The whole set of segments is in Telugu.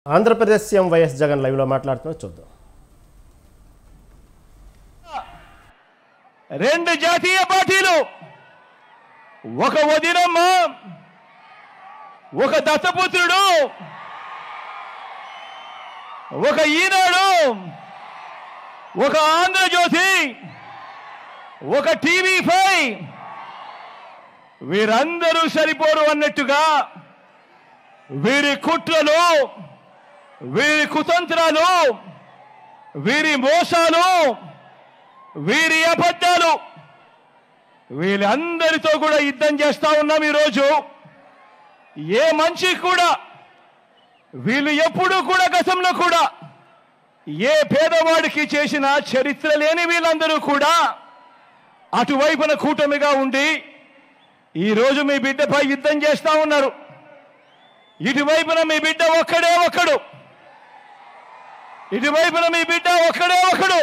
Andhra Pradesh CM YS Jagan live లో మాట్లాడుతున్నా చూద్దాం. రెండు జాతీయ పార్టీలు, ఒక వదినమ్మ, ఒక దత్తపుత్రుడు, ఒక ఈనాడు, ఒక ఆంధ్రజ్యోతి, ఒక టీవీ5 వీరందరూ సరిపోరు అన్నట్టుగా వీరి కుట్రలు, వీరి కుతంత్రాలు, వీరి మోసాలు, వీరి అబద్ధాలు, వీళ్ళందరితో కూడా యుద్ధం చేస్తా ఉన్నాం. ఈరోజు ఏ మనిషి కూడా వీళ్ళు ఎప్పుడూ కూడా గతంలో కూడా ఏ పేదవాడికి చేసిన చరిత్ర లేని వీళ్ళందరూ కూడా అటువైపున కూటమిగా ఉండి ఈరోజు మీ బిడ్డపై యుద్ధం చేస్తా ఉన్నారు. ఇటువైపున మీ బిడ్డ ఒక్కడే ఒక్కడు, ఇటువైపున మీ బిడ్డ ఒక్కడే ఒకడు,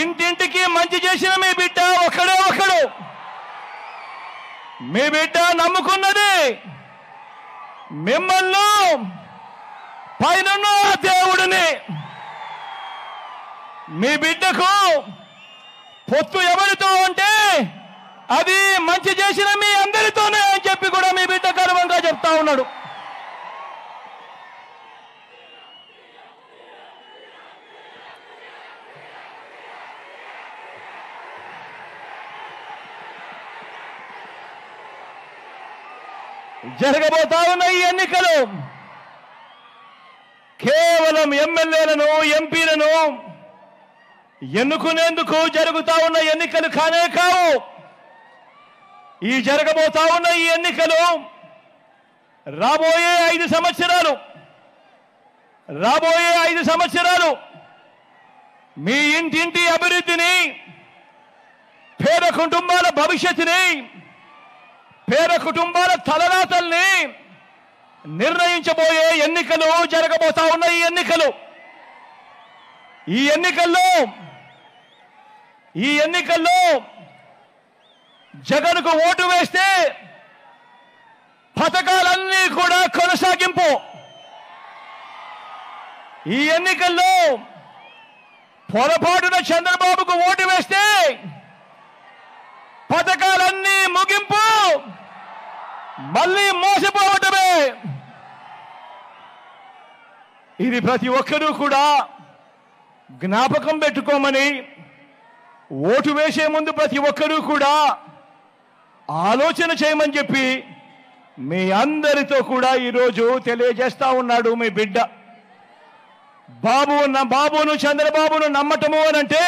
ఇంటింటికి మంచి చేసిన మీ బిడ్డ ఒక్కడే ఒకడు. మీ బిడ్డ నమ్ముకున్నది మిమ్మల్ని, పైన దేవుడిని. మీ బిడ్డకు పొత్తు ఎవరితో అంటే అది మంచి చేసిన మీ అందరితోనే అని చెప్పి కూడా మీ బిడ్డ గర్వంగా చెప్తా ఉన్నాడు. జరగబోతా ఉన్న ఈ ఎన్నికలు కేవలం ఎమ్మెల్యేలను, ఎంపీలను ఎన్నుకునేందుకు జరుగుతా ఉన్న ఎన్నికలు కానే కావు. ఈ జరగబోతా ఉన్న ఈ ఎన్నికలు రాబోయే 5 సంవత్సరాలు మీ ఇంటింటి అభివృద్ధిని, పేద కుటుంబాల భవిష్యత్తుని, పేద కుటుంబాల తలరాతల్ని నిర్ణయించబోయే ఎన్నికలు జరగబోతా ఉన్న ఈ ఎన్నికల్లో జగన్కు ఓటు వేస్తే పథకాలన్నీ కూడా కొనసాగింపు. ఈ ఎన్నికల్లో పొరపాటున చంద్రబాబుకు ఓటు వేస్తే పథకాలన్నీ ముగింపు, మళ్ళీ మోసపోవటమే. ఇది ప్రతి ఒక్కరూ కూడా జ్ఞాపకం పెట్టుకోమని, ఓటు వేసే ముందు ప్రతి ఒక్కరూ కూడా ఆలోచన చేయమని చెప్పి మీ అందరితో కూడా ఈరోజు తెలియజేస్తా ఉన్నాడు మీ బిడ్డ. బాబును చంద్రబాబును నమ్మటము అనంటే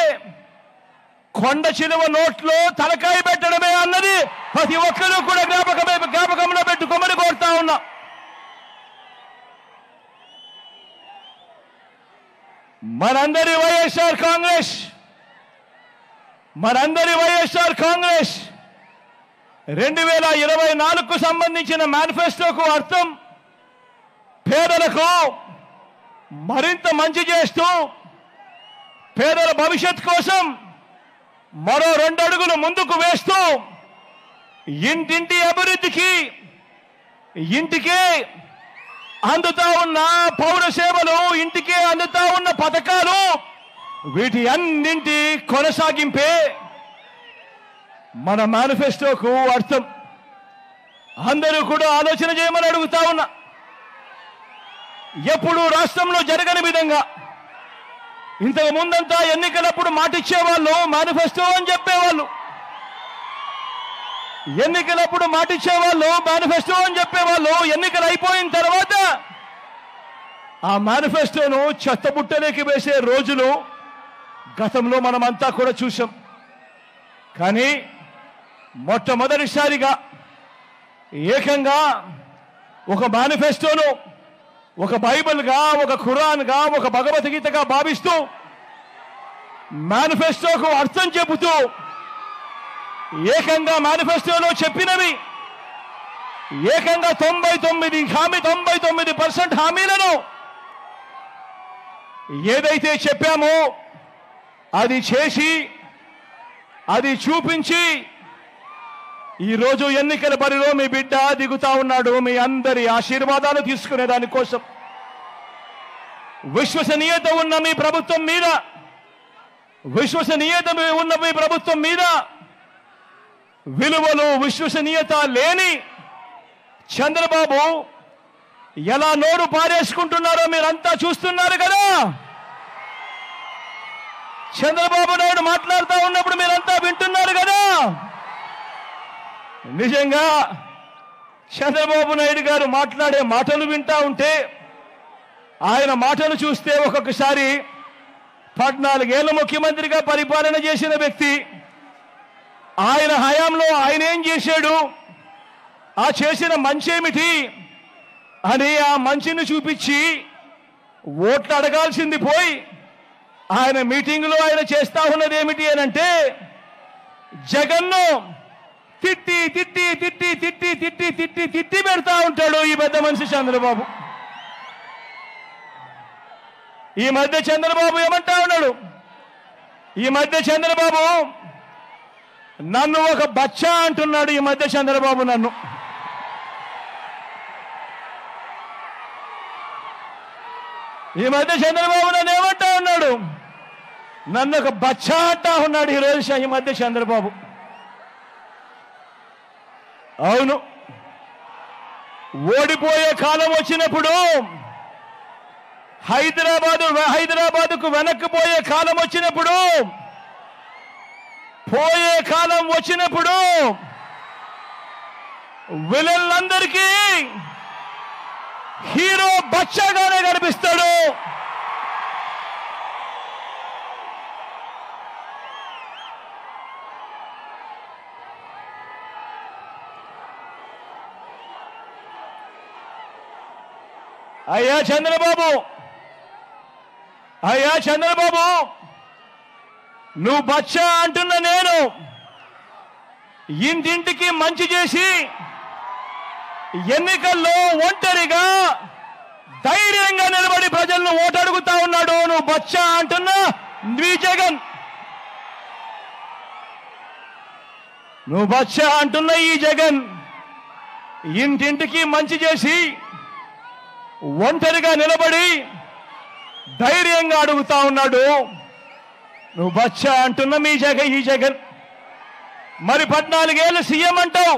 కొండ చిలువ నోట్లో తలకాయ పెట్టడమే అన్నది ప్రతి ఒక్కరూ కూడా జ్ఞాపకంలో పెట్టుకోమని కోరుతా ఉన్నా. మనందరి వైఎస్ఆర్ కాంగ్రెస్ 2024కు సంబంధించిన మేనిఫెస్టోకు అర్థం పేదలకు మరింత మంచి చేస్తూ, పేదల భవిష్యత్ కోసం మరో 2 అడుగులు ముందుకు వేస్తూ, ఇంటింటి అభివృద్ధికి, ఇంటికే అందుతా ఉన్న పౌర సేవలు, ఇంటికే అందుతా ఉన్న పథకాలు, వీటి అన్నింటి కొనసాగింపే మన మేనిఫెస్టోకు అర్థం. అందరూ కూడా ఆలోచన చేయమని అడుగుతా ఉన్నా. ఎప్పుడు రాష్ట్రంలో జరగని విధంగా ఇంతకు ముందంతా ఎన్నికలప్పుడు మాటిచ్చేవాళ్ళు, మేనిఫెస్టో అని చెప్పేవాళ్ళు. ఎన్నికలప్పుడు మాటిచ్చేవాళ్ళు, మేనిఫెస్టో అని చెప్పేవాళ్ళు. ఎన్నికలు అయిపోయిన తర్వాత ఆ మేనిఫెస్టోను చెత్తబుట్టలోకి వేసే రోజులు గతంలో మనమంతా కూడా చూసాం. కానీ మొట్టమొదటిసారిగా ఏకంగా ఒక మేనిఫెస్టోను ఒక బైబిల్గా, ఒక ఖురాన్గా, ఒక భగవద్గీతగా భావిస్తూ మేనిఫెస్టోకు అర్థం చెబుతూ ఏకంగా మేనిఫెస్టోలో చెప్పినవి ఏకంగా 99% హామీలను ఏదైతే చెప్పామో అది చేసి, అది చూపించి ఈరోజు ఎన్నికల బరిలో మీ బిడ్డ దిగుతా ఉన్నాడు మీ అందరి ఆశీర్వాదాలు తీసుకునే దానికోసం. విశ్వసనీయత ఉన్న మీ ప్రభుత్వం మీద, విశ్వసనీయత ఉన్న మీ ప్రభుత్వం మీద విలువలు విశ్వసనీయత లేని చంద్రబాబు ఎలా నోరు పారేసుకుంటున్నారో మీరంతా చూస్తున్నారు కదా. చంద్రబాబు నాయుడు మాట్లాడుతూ ఉన్నప్పుడు మీరంతా వింటున్నారు కదా. నిజంగా చంద్రబాబు నాయుడు గారు మాట్లాడే మాటలు వింటా ఉంటే, ఆయన మాటలు చూస్తే ఒక్కొక్కసారి 14 ఏళ్ల ముఖ్యమంత్రిగా పరిపాలన చేసిన వ్యక్తి, ఆయన హయాంలో ఆయన ఏం చేశాడు, ఆ చేసిన మంచేమిటి అని ఆ మంచిని చూపించి ఓట్లు అడగాల్సింది పోయి, ఆయన మీటింగులో ఆయన చేస్తా ఉన్నది ఏమిటి అని అంటే, జగన్ను తిట్టి తిట్టి తిట్టి తిట్టి తిట్టి తిట్టి తిట్టి పెడతా ఉంటాడు ఈ పెద్ద మనిషి చంద్రబాబు. ఈ మధ్య చంద్రబాబు ఏమంటా ఉన్నాడు, ఈ మధ్య చంద్రబాబు నన్ను ఒక బచ్చా అంటున్నాడు. ఈ మధ్య చంద్రబాబు నన్ను ఏమంటా ఉన్నాడు, నన్ను ఒక బచ్చా అంటా ఉన్నాడు ఈరోజు ఈ మధ్య చంద్రబాబు. అవును, ఓడిపోయే కాలం వచ్చినప్పుడు, హైదరాబాదుకు వెనక్కిపోయే కాలం వచ్చినప్పుడు, పోయే కాలం వచ్చినప్పుడు విలన్లందరికీ హీరో బచ్చాగానే కనిపిస్తాడు. అయ్యా చంద్రబాబు, నువ్వు బచ్చా అంటున్న నేను ఇంటింటికి మంచి చేసి ఎన్నికల్లో ఒంటరిగా ధైర్యంగా నిలబడి ప్రజలను ఓటు అడుగుతా ఉన్నాడు. నువ్వు బచ్చా అంటున్నా నీ జగన్, నువ్వు బచ్చా అంటున్న ఈ జగన్ ఇంటింటికి మంచి చేసి ఒంటరిగా నిలబడి ధైర్యంగా అడుగుతా ఉన్నాడు. నువ్వు బచ్చా అంటున్న ఈ జగన్ మరి 14 ఏళ్ళు సీఎం అంటావు,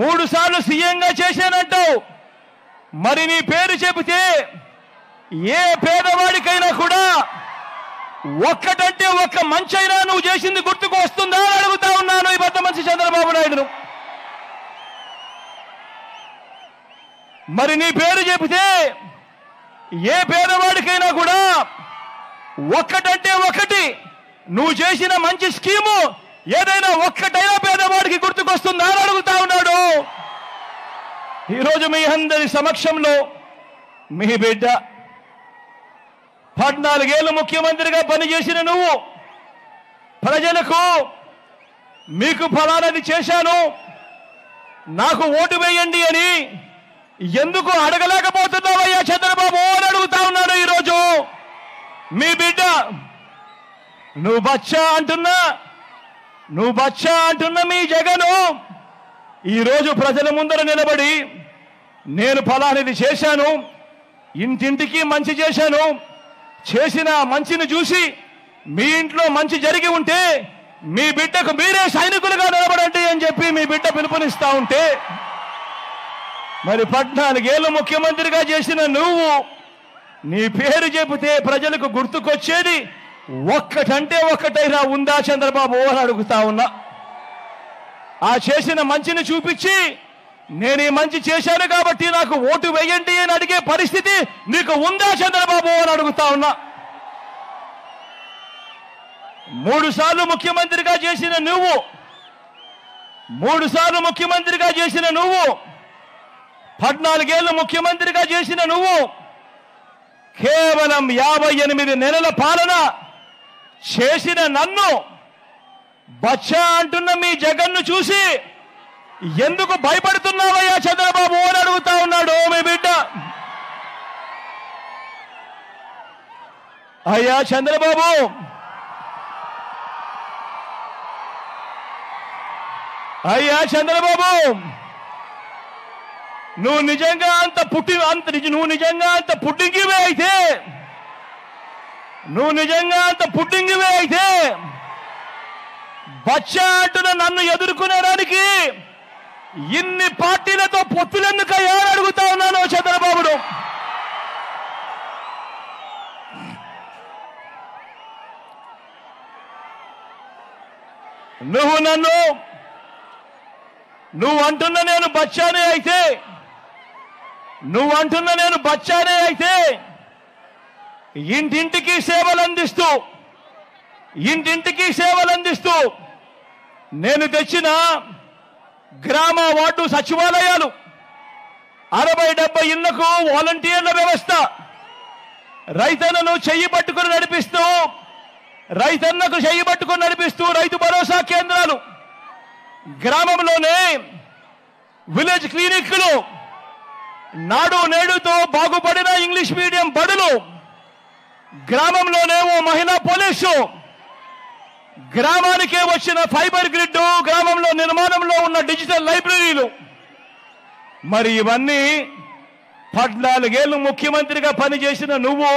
3 సార్లు సీఎంగా చేశానంటావు. మరి నీ పేరు చెబితే ఏ పేదవాడికైనా కూడా ఒక్కటంటే ఒక్క మంచైనా నువ్వు చేసింది గుర్తుకు వస్తుందా అని అడుగుతా ఉన్నాను ఈ పెద్ద మనిషి చంద్రబాబు నాయుడును. మరి నీ పేరు చెబితే ఏ పేదవాడికైనా కూడా ఒక్కటంటే ఒకటి నువ్వు చేసిన మంచి స్కీము ఏదైనా ఒక్కటైనా పేదవాడికి గుర్తుకొస్తుందా అని అడుగుతా ఉన్నాడు. ఈరోజు మీ అందరి సమక్షంలో మీ బిడ్డ 14 ఏళ్ళు ముఖ్యమంత్రిగా పనిచేసిన నువ్వు ప్రజలకు మీకు ఫలానది చేశాను, నాకు ఓటు వేయండి అని ఎందుకు అడగలేకపోతున్నావయ్యా చంద్రబాబు అని అడుగుతా ఉన్నాడు ఈరోజు మీ బిడ్డ. నువ్వు బచ్చా అంటున్నా మీ జగను ఈరోజు ప్రజల ముందర నిలబడి నేను ఫలానిది చేశాను, ఇంటింటికి మంచి చేశాను, చేసిన మంచిని చూసి మీ ఇంట్లో మంచి జరిగి ఉంటే మీ బిడ్డకు మీరే సైనికులుగా నిలబడండి అని చెప్పి మీ బిడ్డ పిలుపునిస్తా ఉంటే, మరి 14 ఏళ్ళు ముఖ్యమంత్రిగా చేసిన నువ్వు నీ పేరు చెబితే ప్రజలకు గుర్తుకొచ్చేది ఒక్కటంటే ఒక్కటైనా ఉందా చంద్రబాబు అని అడుగుతా ఉన్నా. ఆ చేసిన మంచిని చూపించి నేను ఈ మంచి చేశాను కాబట్టి నాకు ఓటు వేయండి అని అడిగే పరిస్థితి నీకు ఉందా చంద్రబాబు అని అడుగుతా ఉన్నా. 3 సార్లు ముఖ్యమంత్రిగా చేసిన నువ్వు 14 ఏళ్ళు ముఖ్యమంత్రిగా చేసిన నువ్వు కేవలం 58 నెలల పాలన చేసిన నన్ను బచ్చా అంటున్న మీ జగన్ను చూసి ఎందుకు భయపడుతున్నావయ్యా చంద్రబాబు అని అడుగుతా ఉన్నాడు మీ బిడ్డ. అయ్యా చంద్రబాబు, 14 అయ్యా చంద్రబాబు, నువ్వు నిజంగా అంత పుట్టింగివే అయితే, బచ్చా అంటున్న నన్ను ఎదుర్కొనేదానికి ఇన్ని పార్టీలతో పొత్తులెందుకయ్యా అడుగుతా ఉన్నాను చంద్రబాబును. నువ్వు అంటున్న నేను బచ్చానే అయితే, ఇంటింటికి సేవలు అందిస్తూ నేను తెచ్చిన గ్రామ వార్డు సచివాలయాలు, 60-70 ఇళ్లకు వాలంటీర్ల వ్యవస్థ, రైతన్నకు చెయ్యి పట్టుకుని నడిపిస్తూ రైతు భరోసా కేంద్రాలు, గ్రామంలోనే విలేజ్ క్లినిక్లు, నాడు నేడుతో బాగుపడిన ఇంగ్లీష్ మీడియం బడులు, గ్రామంలోనే ఓ మహిళా పోలీసు, గ్రామానికే వచ్చిన ఫైబర్ గ్రిడ్, గ్రామంలో నిర్మాణంలో ఉన్న డిజిటల్ లైబ్రరీలు. మరి ఇవన్నీ 14 ఏళ్ళు ముఖ్యమంత్రిగా పనిచేసిన నువ్వు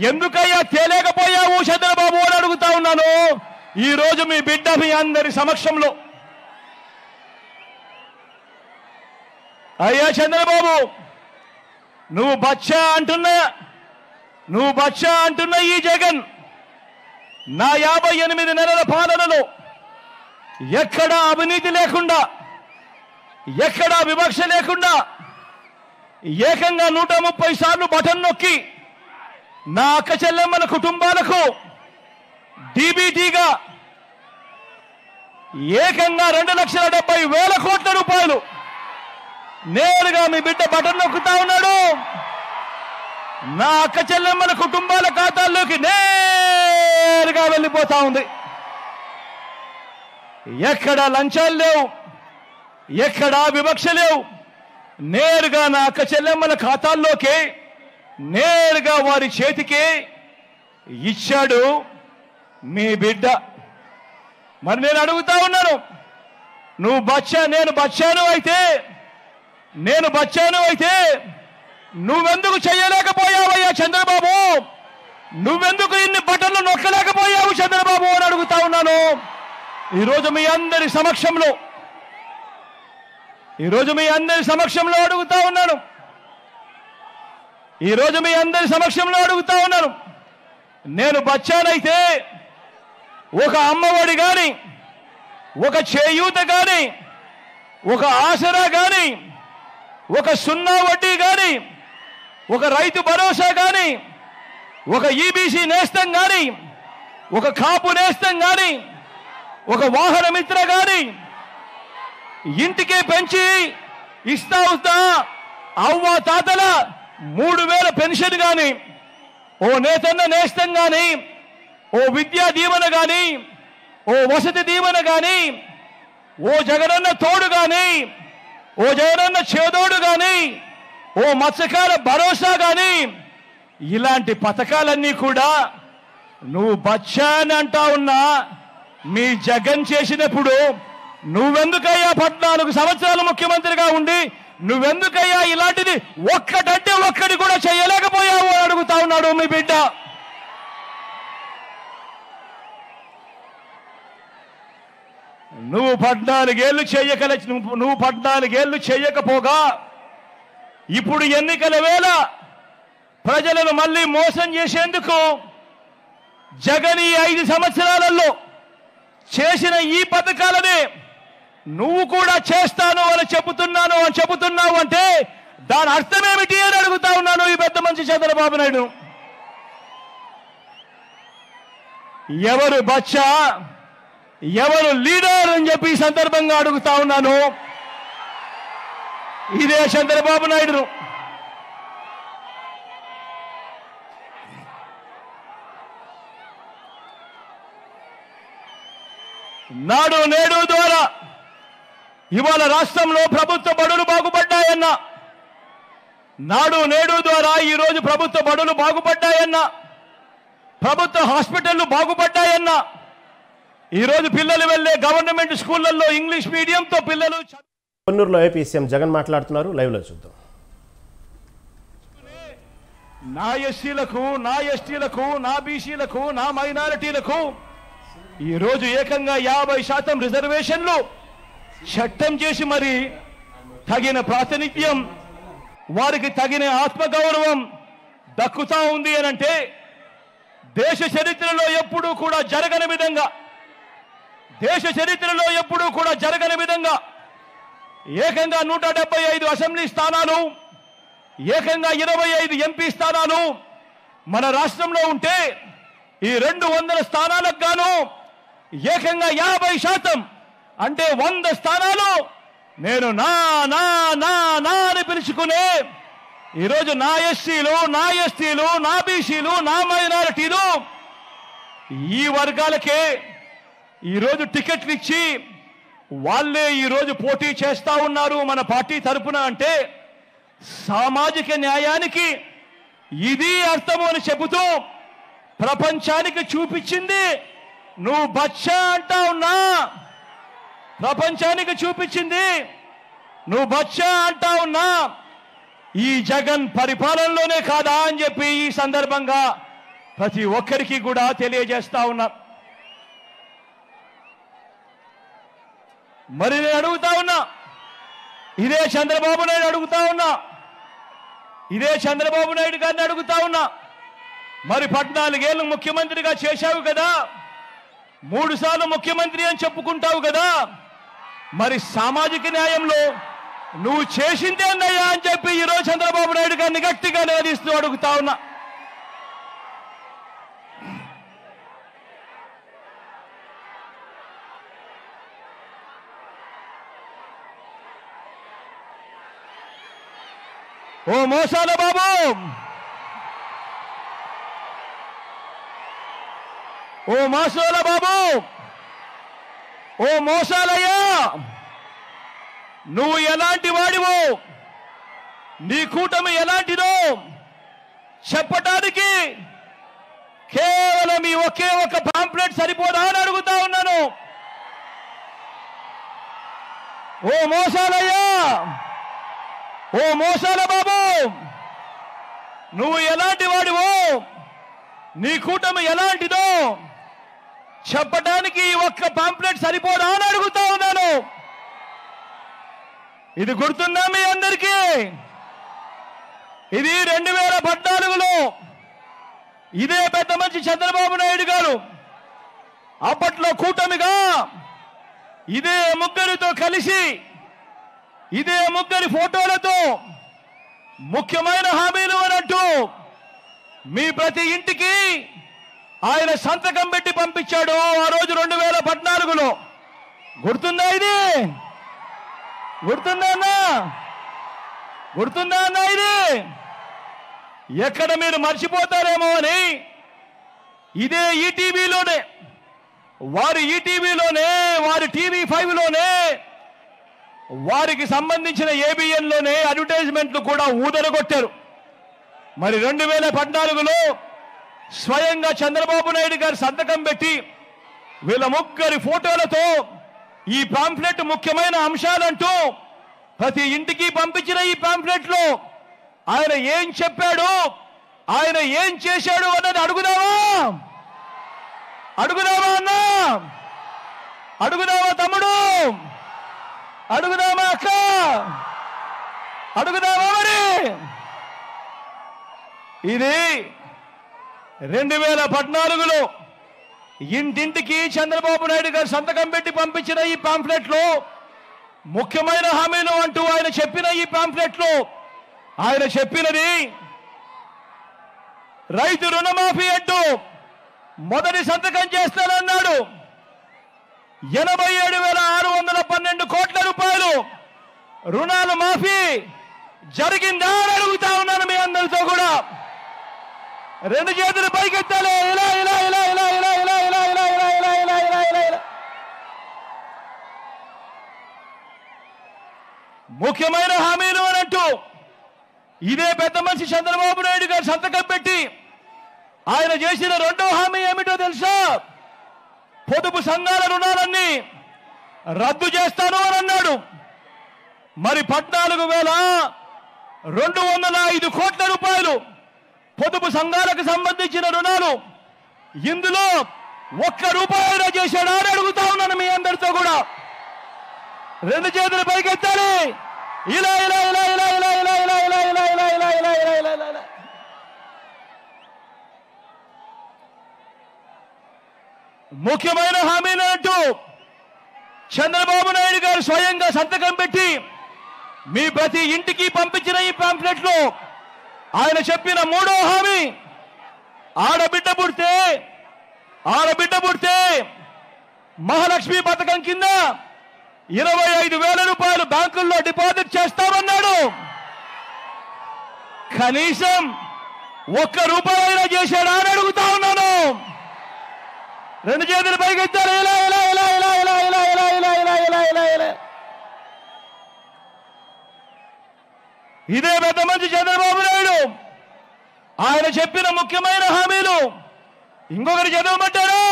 ఎందుకయ్యా తేలేకపోయావు చంద్రబాబు అని అడుగుతా ఉన్నాను ఈ రోజు మీ బిడ్డ మీ అందరి సమక్షంలో. అయ్యా చంద్రబాబు, నువ్వు బచ్చా అంటున్న ఈ జగన్ నా 58 నెలల పాలనలో ఎక్కడా అవినీతి లేకుండా, ఎక్కడా వివక్ష లేకుండా, ఏకంగా 130 సార్లు బటన్ నొక్కి నా అక్క చెల్లెమ్మల కుటుంబాలకు డీబీటీగా ఏకంగా 2,70,000 కోట్ల రూపాయలు నేరుగా మీ బిడ్డ బటన్ నొక్కుతా ఉన్నాడు. నా అక్క చెల్లెమ్మల కుటుంబాల ఖాతాల్లోకి నేరుగా వెళ్ళిపోతా ఉంది. ఎక్కడా లంచాలు లేవు, ఎక్కడా వివక్ష లేవు. నేరుగా నా అక్క చెల్లెమ్మల ఖాతాల్లోకి నేరుగా వారి చేతికి ఇచ్చాడు మీ బిడ్డ. మరి నేను అడుగుతా ఉన్నాను, నేను బచ్చాను అయితే నువ్వెందుకు చేయలేకపోయావయ్యా చంద్రబాబు? నువ్వెందుకు ఇన్ని బటన్లు నొక్కలేకపోయావు చంద్రబాబు అని అడుగుతా ఉన్నాను ఈరోజు మీ అందరి సమక్షంలో అడుగుతా ఉన్నాను. నేను బచ్చానైతే ఒక అమ్మఒడి గాని, ఒక చేయూత గాని, ఒక ఆసరా గాని, ఒక 0 వడ్డీ గాని, ఒక రైతు భరోసా గాని, ఒక ఈబీసీ నేస్తం గాని, ఒక కాపు నేస్తం గాని, ఒక వాహన మిత్ర గాని ఇంటికే పెంచి ఇస్తా అవ్వ తాతల 3,000 పెన్షన్ గాని, ఓ నేతన్న నేస్తం గాని, ఓ విద్యా దీవెన గాని, ఓ వసతి దీవెన గాని, ఓ జగనన్న తోడు గాని, ఓ జగనన్న చేదోడు గాని, ఓ మత్స్యకార భరోసా గాని, ఇలాంటి పథకాలన్నీ కూడా నువ్వు బచ్చా అని అంటా ఉన్నా మీ జగన్ చేసినప్పుడు నువ్వెందుకయ్యా 14 సంవత్సరాలు ముఖ్యమంత్రిగా ఉండి నువ్వెందుకయ్యా ఇలాంటిది ఒక్కటంటే ఒక్కటి కూడా చేయలేకపోయావు అని అడుగుతా ఉన్నాడు మీ బిడ్డ. నువ్వు 14 ఏళ్ళు చేయకపోగా ఇప్పుడు ఎన్నికల వేళ ప్రజలను మళ్ళీ మోసం చేసేందుకు జగన్ ఈ 5 సంవత్సరాలలో చేసిన ఈ పథకాలని నువ్వు కూడా చేస్తాను అని చెబుతున్నావు అంటే దాని అర్థమేమిటి అని అడుగుతా ఉన్నాను ఈ పెద్ద మనిషి చంద్రబాబు నాయుడు. ఎవరు బచ్చా, ఎవరు లీడర్ అని చెప్పి ఈ సందర్భంగా అడుగుతా ఉన్నాను ఇదే చంద్రబాబు నాయుడు. నాడు నేడు ద్వారా ఇవాళ రాష్ట్రంలో ప్రభుత్వ బడులు బాగుపడ్డాయన్నా, నాడు నేడు ద్వారా ఈరోజు ప్రభుత్వ బడులు బాగుపడ్డాయన్నా, ప్రభుత్వ హాస్పిటళ్లు బాగుపడ్డాయన్నా, ఈరోజు పిల్లలు వెళ్ళే గవర్నమెంట్ స్కూళ్ళల్లో ఇంగ్లీష్ మీడియంతో పిల్లలు కొన్నూరులో ఏపీ సీఎం జగన్ మాట్లాడుతున్నారు. లైవ్లో చూద్దాం. నా ఎస్సీలకు, నా ఎస్టీలకు, నా బీసీలకు, నా మైనారిటీలకు ఈరోజు ఏకంగా 50% రిజర్వేషన్లు చట్టం చేసి మరి తగిన ప్రాతినిధ్యం, వారికి తగిన ఆత్మగౌరవం దక్కుతా ఉంది అనంటే దేశ చరిత్రలో ఎప్పుడూ కూడా జరగని విధంగా, దేశ చరిత్రలో ఎప్పుడూ కూడా జరగని విధంగా ఏకంగా 175 అసెంబ్లీ స్థానాలు, ఏకంగా 25 ఎంపీ స్థానాలు మన రాష్ట్రంలో ఉంటే ఈ 200 స్థానాలకు గాను ఏకంగా 50% అంటే 100 స్థానాలు నేను నా నా నా నా అని పిలుచుకునే ఈరోజు నా ఎస్సీలు, నా ఎస్టీలు, నా బీసీలు, నా మైనారిటీలు ఈ వర్గాలకే ఈరోజు టికెట్లు ఇచ్చి వాళ్ళే ఈరోజు పోటీ చేస్తా ఉన్నారు మన పార్టీ తరపున. అంటే సామాజిక న్యాయానికి ఇది అర్థము అని చెబుతూ ప్రపంచానికి చూపించింది నువ్వు బచ్చా అంటా ఉన్నా, ప్రపంచానికి చూపించింది నువ్వు బచ్చా అంటా ఉన్నా ఈ జగన్ పరిపాలనలోనే కాదా అని చెప్పి ఈ సందర్భంగా ప్రతి ఒక్కరికి కూడా తెలియజేస్తా ఉన్నా. మరి నేను అడుగుతా ఉన్నా, ఇదే చంద్రబాబు నాయుడు అడుగుతా ఉన్నా, ఇదే చంద్రబాబు నాయుడు గారిని అడుగుతా ఉన్నా, మరి 14 ఏళ్ళు ముఖ్యమంత్రిగా చేశావు కదా, 3 సార్లు ముఖ్యమంత్రి అని చెప్పుకుంటావు కదా, మరి సామాజిక న్యాయంలో నువ్వు చేసిందే అన్నయ్యా అని చెప్పి ఈరోజు చంద్రబాబు నాయుడు గారిని గట్టిగా నిలదీస్తూ అడుగుతా ఉన్నా. ఓ మోసాల బాబు, ఓ మోసాల బాబు, ఓ మోసాలయ్యా, నువ్వు ఎలాంటి వాడివో, నీ కూటమి ఎలాంటిదో చెప్పటానికి కేవలం ఈ ఒకే ఒక పాంప్లెట్ సరిపోదా అని అడుగుతా ఉన్నాను. ఓ మోసాలయ్యా, ఓ మోసాల బాబు, నువ్వు ఎలాంటి వాడివో, నీ కూటమి ఎలాంటిదో చెప్పడానికి ఒక్క పాంప్లెట్ సరిపోదా అని అడుగుతా ఉన్నాను. ఇది గుర్తుందా మీ అందరికీ? ఇది 2014లో ఇదే పెద్ద మంచి చంద్రబాబు నాయుడు గారు అప్పట్లో కూటమిగా ఇదే ముగ్గురితో కలిసి, ఇదే ముగ్గురి ఫోటోలతో ముఖ్యమైన హామీలు అన్నట్టు మీ ప్రతి ఇంటికి ఆయన సంతకం పెట్టి పంపించాడు ఆ రోజు 2014లో. గుర్తుందా? ఇది గుర్తుందా అన్నా? గుర్తుందా అన్నా? ఇది ఎక్కడ మీరు మర్చిపోతారేమో అని ఇదే ఈటీవీలోనే, వారి ఈటీవీలోనే, వారి TV5లోనే, వారికి సంబంధించిన ABNలోనే అడ్వర్టైజ్మెంట్లు కూడా ఊదరగొట్టారు. మరి 2014లో స్వయంగా చంద్రబాబు నాయుడు గారు సంతకం పెట్టి వీళ్ళ ముగ్గురి ఫోటోలతో ఈ పాంప్లెట్ ముఖ్యమైన అంశాలంటూ ప్రతి ఇంటికి పంపించిన ఈ పాంప్లెట్లో ఆయన ఏం చెప్పాడు, ఆయన ఏం చేశాడు అన్నది అడుగుదామా? అడుగుదామా అన్నా? అడుగుదామా తమ్ముడు? అడుగుదామా అక్క? అడుగుదామా? మరి ఇది 2014లో ఇంటింటికి చంద్రబాబు నాయుడు గారు సంతకం పెట్టి పంపించిన ఈ పాంప్లెట్లో ముఖ్యమైన హామీలు అంటూ ఆయన చెప్పిన ఈ పాంప్లెట్లో ఆయన చెప్పినది రైతు రుణమాఫీ అంటూ మొదటి సంతకం చేస్తానన్నాడు. 87,612 కోట్ల రూపాయలు రుణాలు మాఫీ జరిగిందా అని అడుగుతా ఉన్నాను మీ అందరితో కూడా. 2 చేతులు పైకెత్తాలి. ఇలా ఇలా ఇలా ఇలా ఇలా ఇలా ఇలా ఇలా ఇలా ఇలా ఇలా ఇలా ఇలా ఇలా ముఖ్యమైన హామీలు అనంటూ ఇదే పెద్ద మనిషి చంద్రబాబు నాయుడు గారు సంతకం పెట్టి ఆయన చేసిన రెండో హామీ ఏమిటో తెలుసా? పొదుపు సంఘాల రుణాలన్నీ రద్దు చేస్తాను అని అన్నాడు. మరి 14,205 కోట్ల రూపాయలు పొదుపు సంఘాలకు సంబంధించిన రుణాలు, ఇందులో ఒక్క రూపాయైనా చేశాడా అని అడుగుతా ఉన్నాను మీ అందరితో కూడా. రెండు చేతులు పైకెత్తాలి. ఇలా ఇలా ఇలా ఇలా ఇలా ఇలా ఇలా ఇలా ఇలా ఇలా ఇలా ఇలా ఇలా ఇలా ఇలా. ముఖ్యమైన హామీలు అంటూ చంద్రబాబు నాయుడు గారు స్వయంగా సంతకం పెట్టి మీ ప్రతి ఇంటికి పంపించిన ఈ పాంప్లెట్లో ఆయన చెప్పిన మూడో హామీ, ఆడబిడ్డ పుడితే మహాలక్ష్మి పథకం కింద 25,000 రూపాయలు బ్యాంకుల్లో డిపాజిట్ చేస్తామన్నాడు. కనీసం ఒక్క రూపాయి అయినా చేశాడా అని అడుగుతా ఉన్నాను. రెండు చేతులు పైకెత్తారు. ఇలా ఇలా ఇలా ఇలా ఇలా ఇలా ఇలా ఇలా ఇలా ఇలా ఇలా ఇలా. ఇదే పెద్ద మంచి చంద్రబాబు నాయుడు ఆయన చెప్పిన ముఖ్యమైన హామీలు ఇంకొకటి చదవమంటారా?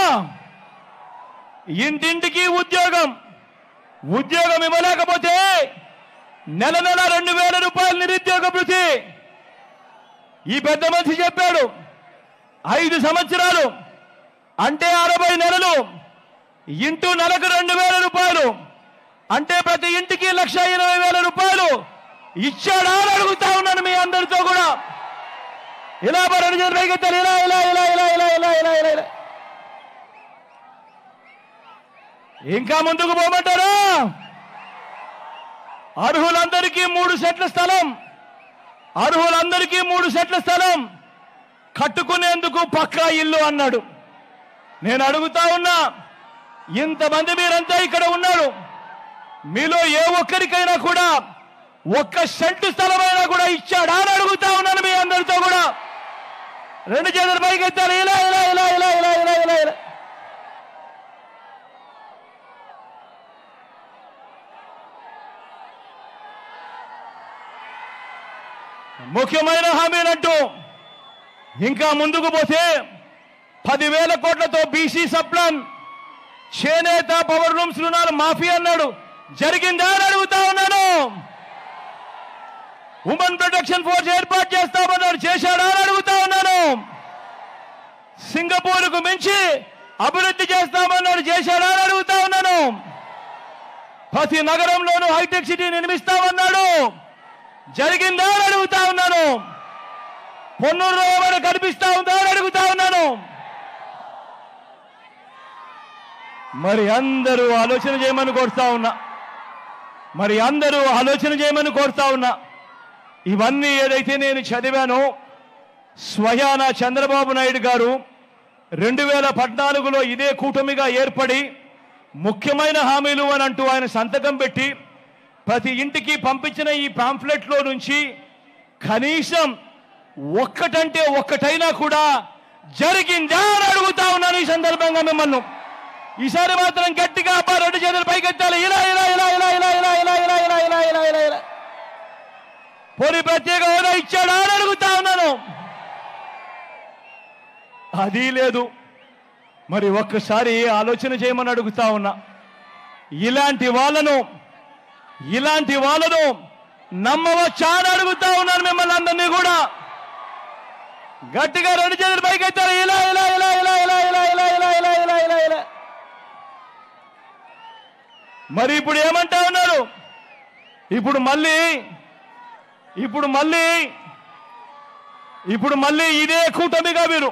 ఇంటింటికి ఉద్యోగం ఇవ్వలేకపోతే నెల 2,000 రూపాయలు నిరుద్యోగ భృతి. ఈ పెద్ద మనిషి చెప్పాడు 5 సంవత్సరాలు అంటే 60 నెలలు ఇంటూ నెలకు 2,000 రూపాయలు అంటే ప్రతి ఇంటికి 1,80,000 రూపాయలు ఇచ్చాడా అని అడుగుతా ఉన్నాను మీ అందరితో కూడా. ఇలా రెండు చేతులు పైకెత్తాలి. ఇలా ఇలా ఇలా ఇలా ఇలా ఇలా ఇలా ఇలా ఇలా. ఇంకా ముందుకు పోమంటారా? అర్హులందరికీ 3 సెట్ల స్థలం కట్టుకునేందుకు పక్కా ఇల్లు అన్నాడు. నేను అడుగుతా ఉన్నా, ఇంతమంది మీరంతా ఇక్కడ ఉన్నారు, మీలో ఏ ఒక్కరికైనా కూడా 1 సెంటు స్థలమైనా కూడా ఇచ్చాడా అని అడుగుతా ఉన్నాను మీ అందరితో కూడా. రెండు చేతులు పైకెత్తారు. ఇలా ఇలా ఇలా ఇలా ఇలా ఇలా ఇలా ఇలా. ముఖ్యమైన హామీలంటూ ఇంకా ముందుకు పోతే 10,000 కోట్లతో బీసీ సప్లాన్, చేనేత, పవర్ లూమ్స్ రుణాలు మాఫీ అన్నాడు. జరిగిందా అని అడుగుతా ఉన్నాను. ఉమెన్ ప్రొటెక్షన్ ఫోర్స్ ఏర్పాటు చేస్తామన్నాడు. చేశాడా అని అడుగుతా ఉన్నాను. సింగపూర్కు మించి అభివృద్ధి చేస్తామన్నాడు. చేశాడా అని అడుగుతా ఉన్నాను. ప్రతి నగరంలోనూ హైటెక్ సిటీ నిర్మిస్తామన్నాడు. జరిగిందా అని అడుగుతా ఉన్నాను. పొన్నూరులో ఏమైనా కనిపిస్తా ఉందా అని అడుగుతా ఉన్నాను. మరి అందరూ ఆలోచన చేయమని కోరుతా ఉన్నా. ఇవన్నీ ఏదైతే నేను చదివానో స్వయాన చంద్రబాబు నాయుడు గారు 2014లో ఇదే కూటమిగా ఏర్పడి ముఖ్యమైన హామీలు అని అంటూ ఆయన సంతకం పెట్టి ప్రతి ఇంటికి పంపించిన ఈ పాంఫ్లెట్లో నుంచి కనీసం ఒక్కటంటే ఒక్కటైనా కూడా జరిగిందా అని అడుగుతా ఉన్నాను. ఈ సందర్భంగా మిమ్మల్ని ఈసారి మాత్రం గట్టిగా రెండు చేతులు పైకెత్తాలి. ఇలా ఇలా ఇలా ఇలా ఇలా ఇలా ఇలా ఇలా ఇలా ఇలా ఇలా ఇలా ఇలా. పోనీ ప్రత్యేక హోదా ఇచ్చాడా అని అడుగుతా ఉన్నాను. అది లేదు. మరి ఒక్కసారి ఆలోచన చేయమని అడుగుతా ఉన్నా. ఇలాంటి వాళ్ళను నమ్మవచ్చా అని అడుగుతా ఉన్నాను మిమ్మల్ని అందరినీ కూడా. గట్టిగా రెండు చేతులు పైకెత్తారు. ఇలా ఇలా ఇలా ఇలా ఇలా ఇలా ఇలా ఇలా ఇలా ఇలా ఇలా ఇలా. మరి ఇప్పుడు ఏమంటా ఉన్నారు? ఇప్పుడు మళ్ళీ ఇదే కూటమిగా మీరు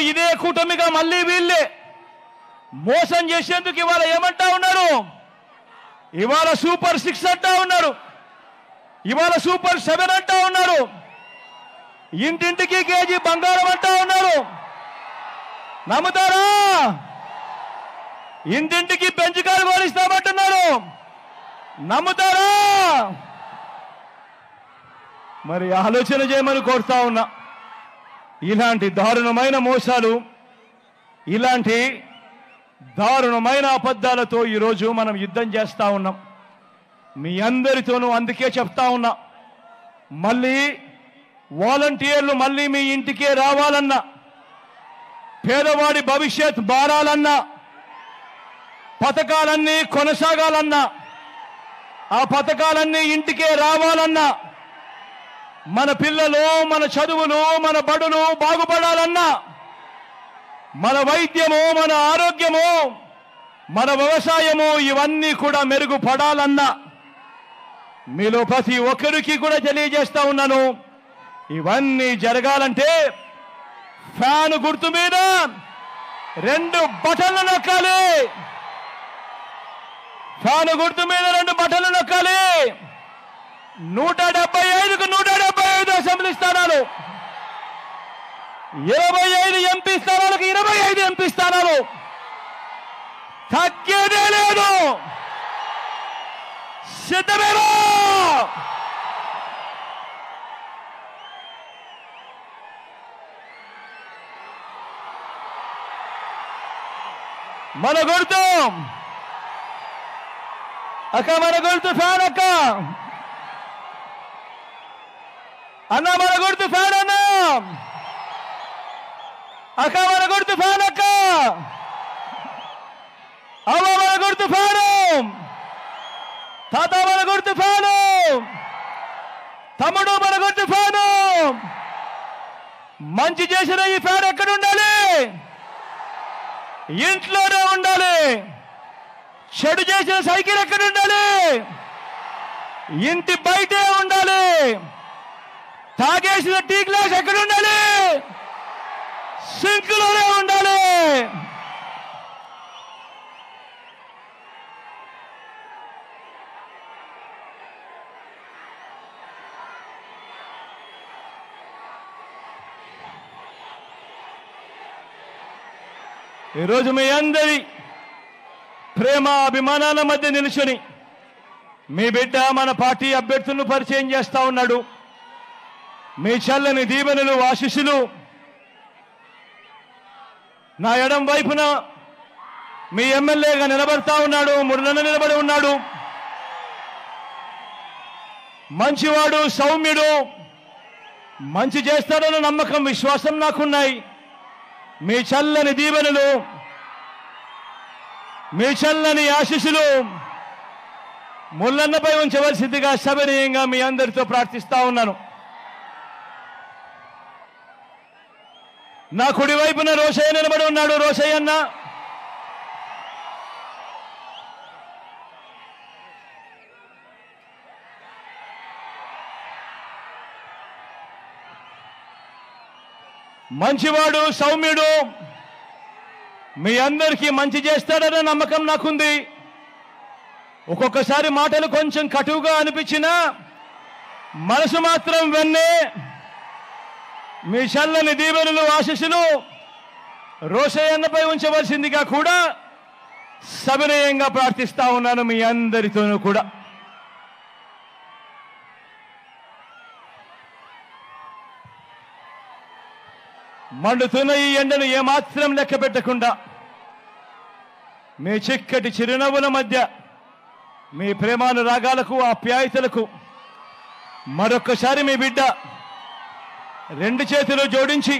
ఇదే కూటమిగా మళ్ళీ వీళ్ళే మోసం చేసేందుకు ఇవాళ ఏమంటా ఉన్నారు? ఇవాళ సూపర్ 6 అంటా ఉన్నారు. ఇవాళ సూపర్ 7 అంటా ఉన్నారు. ఇంటింటికి కేజీ బంగారం అంటా ఉన్నారు. నమ్ముతారా? ఇంటింటికి పెంచుకారు కోరిస్తామంటున్నారు. నమ్ముతారా? మరి ఆలోచన చేయమని కోరుతా ఉన్నా. ఇలాంటి దారుణమైన మోసాలు, ఇలాంటి దారుణమైన అబద్ధాలతో ఈరోజు మనం యుద్ధం చేస్తా ఉన్నాం. మీ అందరితోనూ అందుకే చెప్తా ఉన్నా, మళ్ళీ వాలంటీర్లు మళ్ళీ మీ ఇంటికే రావాలన్నా, పేదవాడి భవిష్యత్ మారాలన్నా, పథకాలన్నీ కొనసాగాలన్నా, ఆ పథకాలన్నీ ఇంటికే రావాలన్నా, మన పిల్లలు, మన చదువులు, మన బడులు బాగుపడాలన్నా, మన వైద్యము, మన ఆరోగ్యము, మన వ్యవసాయము ఇవన్నీ కూడా మెరుగుపడాలన్నా మీలో ప్రతి ఒక్కరికి కూడా తెలియజేస్తా ఉన్నాను, ఇవన్నీ జరగాలంటే ఫ్యాన్ గుర్తు మీద 2 బటన్లు నొక్కాలి. ఫ్యాన్ గుర్తు మీద 2 బటన్లు నొక్కాలి. 175కు 175 అసెంబ్లీ స్థానాలు, 25 ఎంపీ స్థానాలకు 25 ఎంపీ స్థానాలు, తగ్గేదే లేదు. సిద్ధమేనా? మన గుర్తు అక్క, మన గుర్తు ఫ్యాన్ అక్క, అన్న మన గుర్తు ఫ్యాన్ అన్న, అక్క మన గుర్తు ఫ్యాన్ అక్క, అవ్వ మన గుర్తు ఫ్యాను, తాత మన గుర్తు ఫ్యాను, తమ్ముడు మన గుర్తు ఫ్యాను. మంచి చేసిన ఈ ఫ్యాన్ ఎక్కడ ఉండాలి? ఇంట్లోనే ఉండాలి. చెడు చేసిన సైకిల్ ఎక్కడ ఉండాలి? ఇంటి బయటే ఉండాలి. తాగేసిన టీ గ్లాస్ ఎక్కడ ఉండాలి? సింక్లోనే ఉండాలి. ఈరోజు మీ అందరి ప్రేమ అభిమానాల మధ్య నిలుచుని మీ బిడ్డ మన పార్టీ అభ్యర్థులను పరిచయం చేస్తా ఉన్నాడు. మీ చల్లని దీవెనలు, ఆశీస్సులు నా ఎడం వైపున మీ ఎమ్మెల్యేగా నిలబడతా ఉన్నాడు, మురళన నిలబడి ఉన్నాడు. మంచివాడు, సౌమ్యుడు, మంచి చేస్తాడన్న నమ్మకం, విశ్వాసం నాకున్నాయి. మీ చల్లని దీవెనలు, మీ చల్లని ఆశీస్సులు ముల్లన్నపై ఉంచవలసిందిగా సవినయంగా మీ అందరితో ప్రార్థిస్తా ఉన్నాను. నా కుడి వైపున రోషయ్య నిలబడి ఉన్నాడు. రోషయ్య అన్న, మంచివాడు, సౌమ్యుడు, మీ అందరికీ మంచి చేస్తాడన్న నమ్మకం నాకుంది. ఒక్కొక్కసారి మాటలు కొంచెం కటువుగా అనిపించినా మనసు మాత్రం వెన్నే. మీ చల్లని దీవెనలు, ఆశీస్సులు రోషయ్య అన్నపై ఉంచవలసిందిగా కూడా సవినయంగా ప్రార్థిస్తా ఉన్నాను మీ అందరితోనూ కూడా. మండుతున్న ఈ ఎండను ఏమాత్రం లెక్క పెట్టకుండా మీ చిక్కటి చిరునవ్వుల మధ్య మీ ప్రేమానురాగాలకు, ఆప్యాయతలకు మరొక్కసారి మీ బిడ్డ 2 చేతులు జోడించి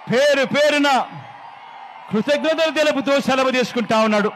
పేరు పేరున కృతజ్ఞతలు తెలుపుతూ సెలవు తీసుకుంటా ఉన్నాడు.